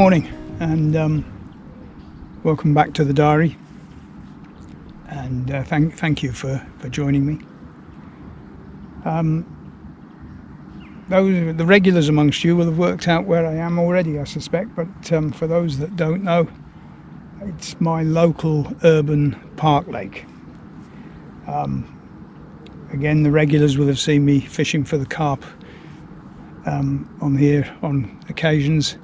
Morning, and welcome back to the diary, and thank you for joining me. The regulars amongst you will have worked out where I am already, I suspect, but for those that don't know, it's my local urban park lake. Again, the regulars will have seen me fishing for the carp on here on occasions.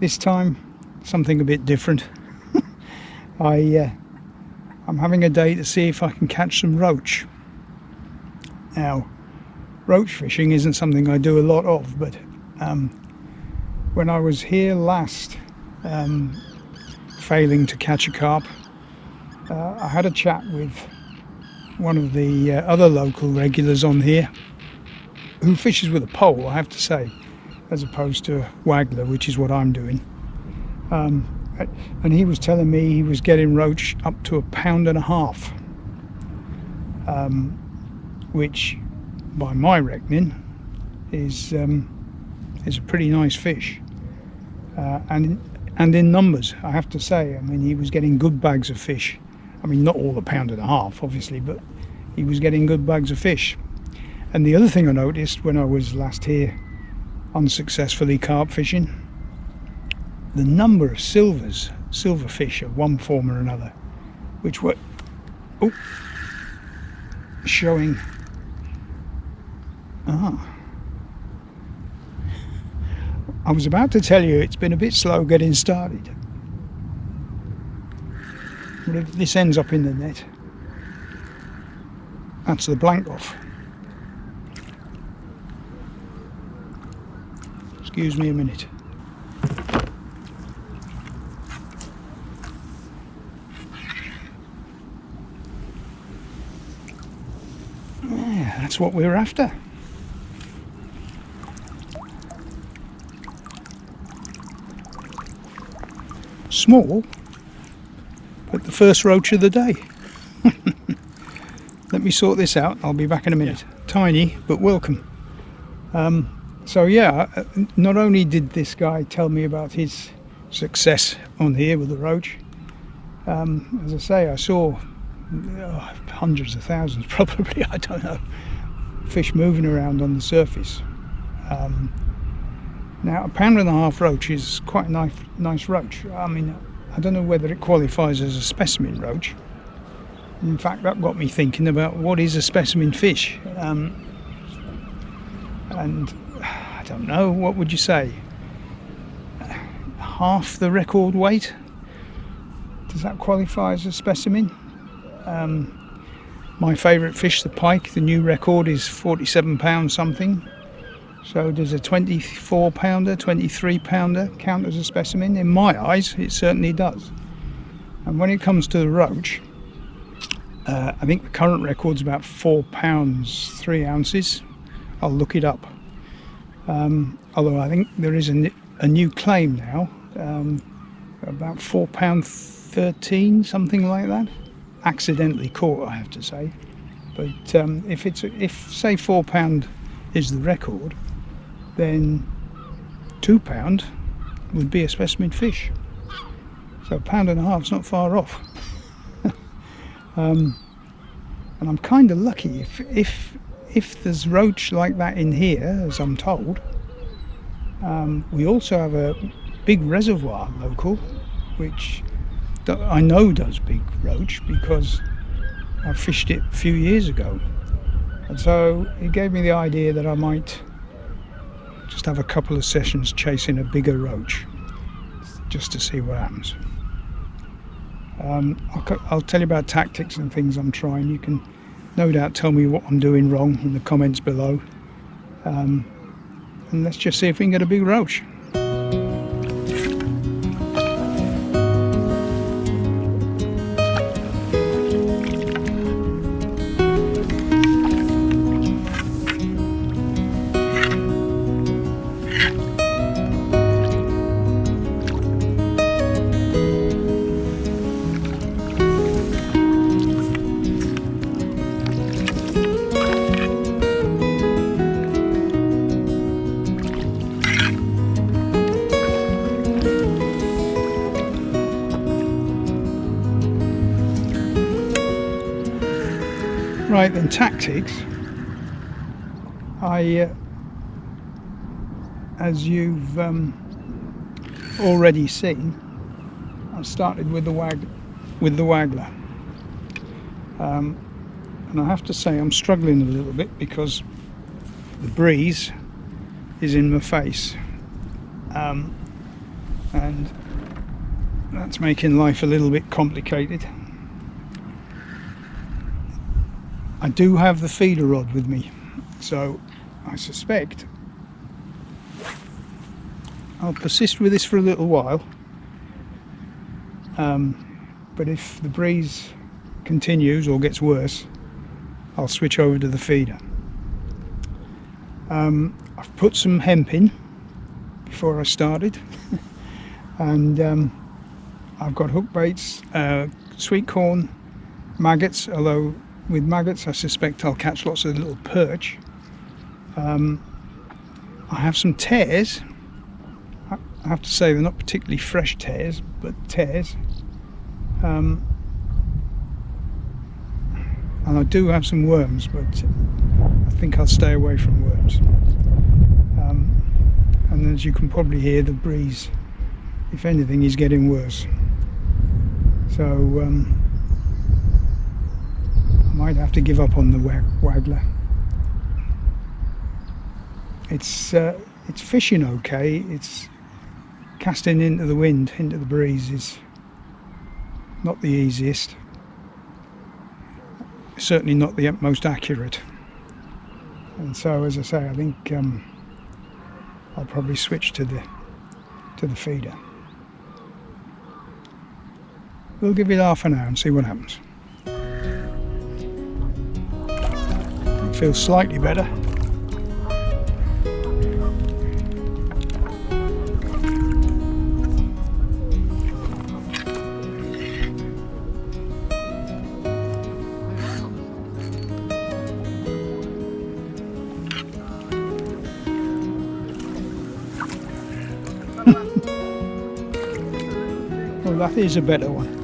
This time, something a bit different. I'm having a day to see if I can catch some roach. Now, roach fishing isn't something I do a lot of, but when I was here last, failing to catch a carp, I had a chat with one of the other local regulars on here, who fishes with a pole, I have to say, as opposed to a wagler, which is what I'm doing. And he was telling me he was getting roach up to 1.5 pounds, which by my reckoning is a pretty nice fish, and in numbers, I have to say. I mean, he was getting good bags of fish. I mean, not all 1.5 pounds obviously, but he was getting good bags of fish. And the other thing I noticed when I was last here unsuccessfully carp fishing, the number of silver fish of one form or another, which were showing. I was about to tell you it's been a bit slow getting started, but if this ends up in the net, that's the blank off. Excuse me a minute. Yeah, that's what we're after. Small, but the first roach of the day. Let me sort this out, I'll be back in a minute. Yeah. Tiny, but welcome. So yeah, not only did this guy tell me about his success on here with the roach, as I say, I saw hundreds of thousands, probably, I don't know, fish moving around on the surface. Now, 1.5 pound roach is quite a nice roach. I mean, I don't know whether it qualifies as a specimen roach. In fact, that got me thinking about what is a specimen fish. And I don't know, what would you say? Half the record weight? Does that qualify as a specimen? My favourite fish, the pike, the new record is 47 pounds something. So does a 24 pounder, 23 pounder count as a specimen? In my eyes, it certainly does. And when it comes to the roach, I think the current record's about 4 pounds 3 ounces. I'll look it up. Although I think there is a new claim now, about £4.13, something like that. Accidentally caught, I have to say. But if say £4 is the record, then £2 would be a specimen fish. So 1.5 pounds is not far off. And I'm kind of lucky if there's roach like that in here, as I'm told. We also have a big reservoir local, which I know does big roach because I fished it a few years ago. And so it gave me the idea that I might just have a couple of sessions chasing a bigger roach, just to see what happens. I'll tell you about tactics and things I'm trying. You can no doubt tell me what I'm doing wrong in the comments below, and let's just see if we can get a big roach. Right then, tactics. As you've already seen, I started with the wagler, and I have to say I'm struggling a little bit because the breeze is in my face, and that's making life a little bit complicated. I do have the feeder rod with me, so I suspect I'll persist with this for a little while, but if the breeze continues or gets worse, I'll switch over to the feeder. I've put some hemp in before I started and I've got hook baits, sweet corn, maggots, although with maggots I suspect I'll catch lots of little perch. I have some tares. I have to say they're not particularly fresh tares, but tares. And I do have some worms, but I think I'll stay away from worms. And as you can probably hear, the breeze, if anything, is getting worse. So I might have to give up on the wagler. It's fishing okay. It's casting into the wind, into the breeze, is not the easiest. Certainly not the most accurate. And so, as I say, I think I'll probably switch to the feeder. We'll give it half an hour and see what happens. It feels slightly better. Well, that is a better one.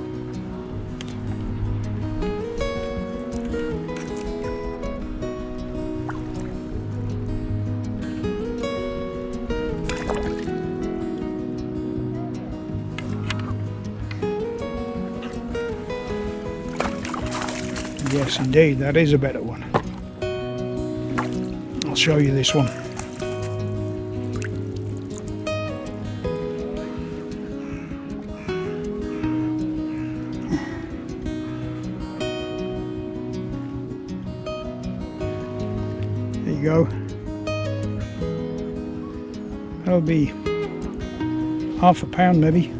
Yes, indeed, that is a better one. I'll show you this one. There you go. That'll be half a pound maybe.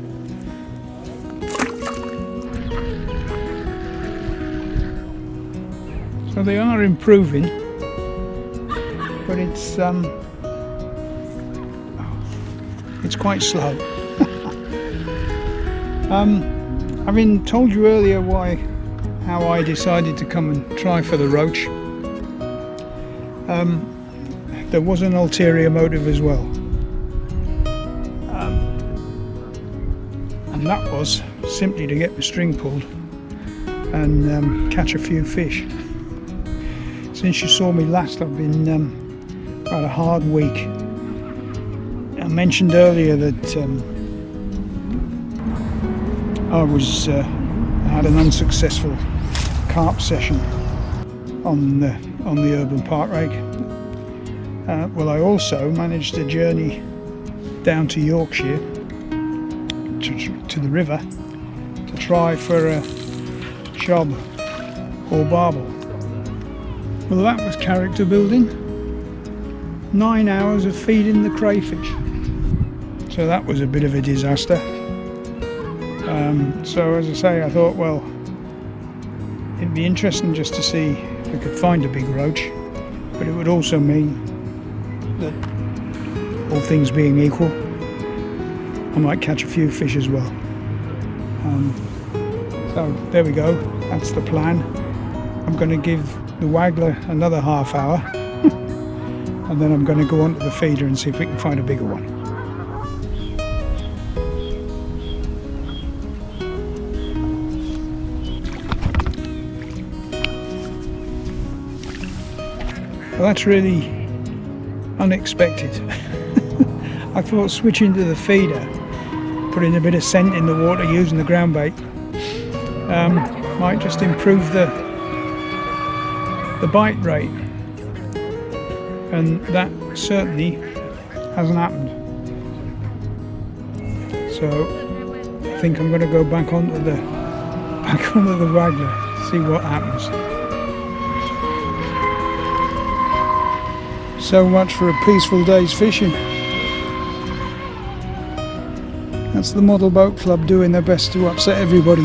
So they are improving, but it's quite slow. Having told you earlier how I decided to come and try for the roach, there was an ulterior motive as well, and that was simply to get the string pulled and catch a few fish. Since you saw me last, I've been had a hard week. I mentioned earlier that I had an unsuccessful carp session on the urban park rake. Well, I also managed to journey down to Yorkshire to the river to try for a shob or barbel. Well, that was character building. 9 hours of feeding the crayfish. So that was a bit of a disaster. So as I say, I thought, well, it'd be interesting just to see if I could find a big roach, but it would also mean that, all things being equal, I might catch a few fish as well. So there we go, that's the plan. I'm going to give the wagler another half hour and then I'm going to go on to the feeder and see if we can find a bigger one. Well, that's really unexpected. I thought switching to the feeder, putting a bit of scent in the water using the ground bait, might just improve the bite rate, and that certainly hasn't happened. So I think I'm going to go back onto the wagler, see what happens. So much for a peaceful day's fishing. That's the Model Boat Club doing their best to upset everybody.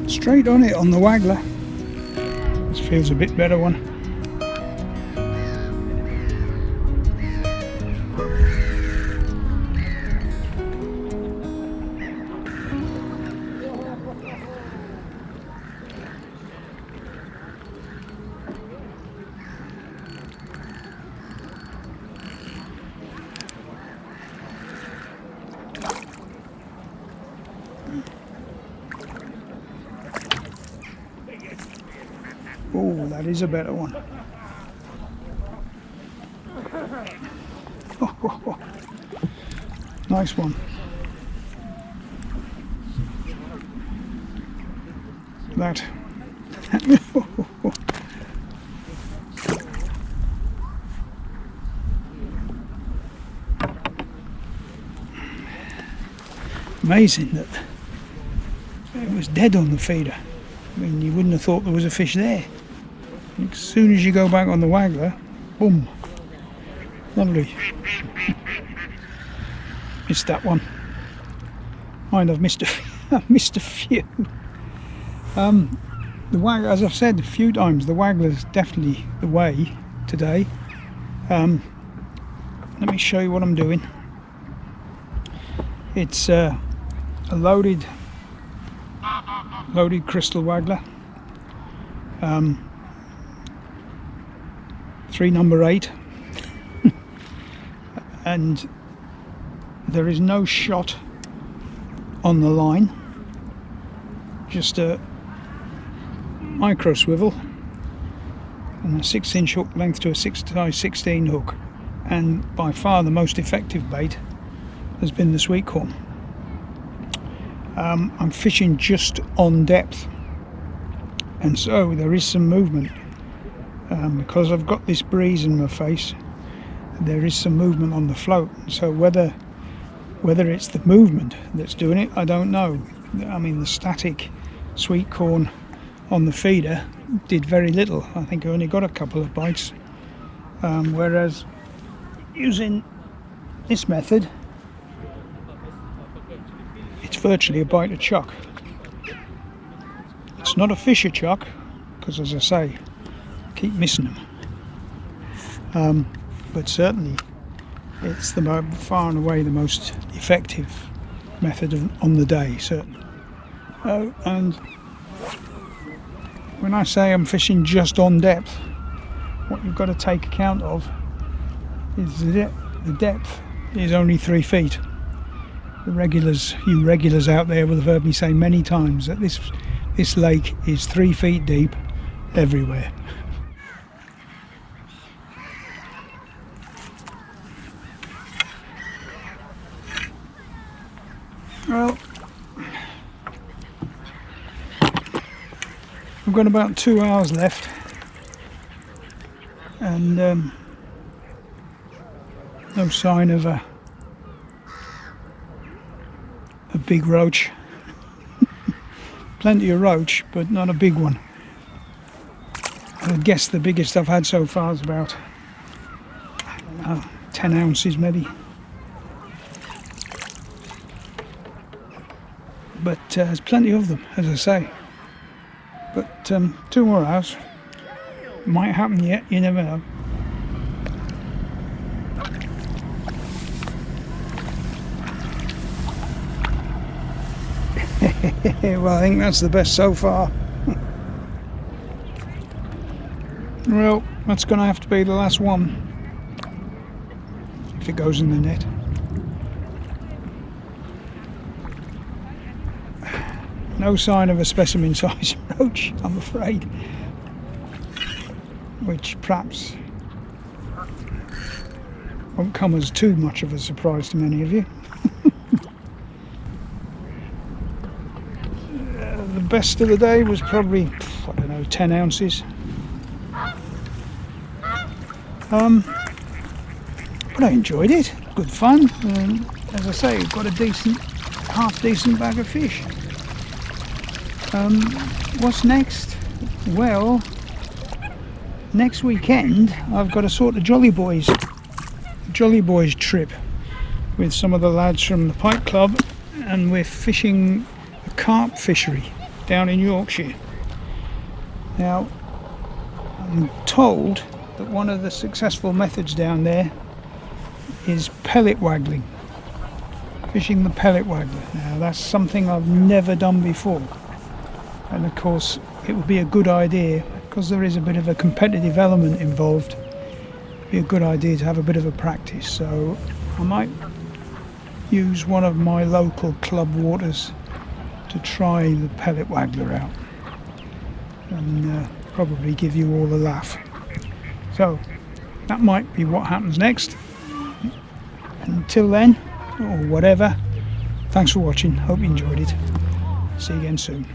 Straight on it on the wagler. This feels a bit better one. Oh, that is a better one. Oh. Nice one. That. Amazing that it was dead on the feeder. I mean, you wouldn't have thought there was a fish there. As soon as you go back on the wagler, boom. Lovely. Missed that one. Mind, I've missed a few. The wagler, as I've said a few times, the wagler's definitely the way today. Let me show you what I'm doing. It's a loaded crystal wagler, 3 number 8, and there is no shot on the line, just a micro swivel and a 6-inch hook length to a 6x16 hook, and by far the most effective bait has been the sweet corn. I'm fishing just on depth, and so there is some movement. Because I've got this breeze in my face, there is some movement on the float. So whether it's the movement that's doing it, I don't know. I mean, the static sweet corn on the feeder did very little. I think I only got a couple of bites, whereas using this method, it's virtually a bite of chuck. It's not a fisher chuck, because as I say, I keep missing them. But certainly it's far and away the most effective method on the day, certainly. And when I say I'm fishing just on depth, what you've got to take account of is the depth is only 3 feet. You regulars out there will have heard me say many times that this lake is 3 feet deep everywhere. Well, I've got about 2 hours left, and no sign of a big roach. Plenty of roach, but not a big one. I guess the biggest I've had so far is about 10 ounces maybe. But there's plenty of them, as I say. But 2 more hours. Might happen yet, you never know. Well, I think that's the best so far. Well, that's going to have to be the last one, if it goes in the net. No sign of a specimen size roach, I'm afraid. which perhaps won't come as too much of a surprise to many of you. The best of the day was probably, I don't know, 10 ounces. But I enjoyed it, good fun. As I say, got a half decent bag of fish. What's next? Well, next weekend I've got a sort of Jolly Boys trip with some of the lads from the Pike Club, and we're fishing a carp fishery down in Yorkshire. Now, I'm told that one of the successful methods down there is pellet waggling, fishing the pellet waggler. Now, that's something I've never done before, and of course it would be a good idea, because there is a bit of a competitive element involved. It'd be a good idea to have a bit of a practice, so I might use one of my local club waters to try the pellet waggler out, and probably give you all a laugh. So that might be what happens next. Until then, or whatever, thanks for watching, hope you enjoyed it. See you again soon.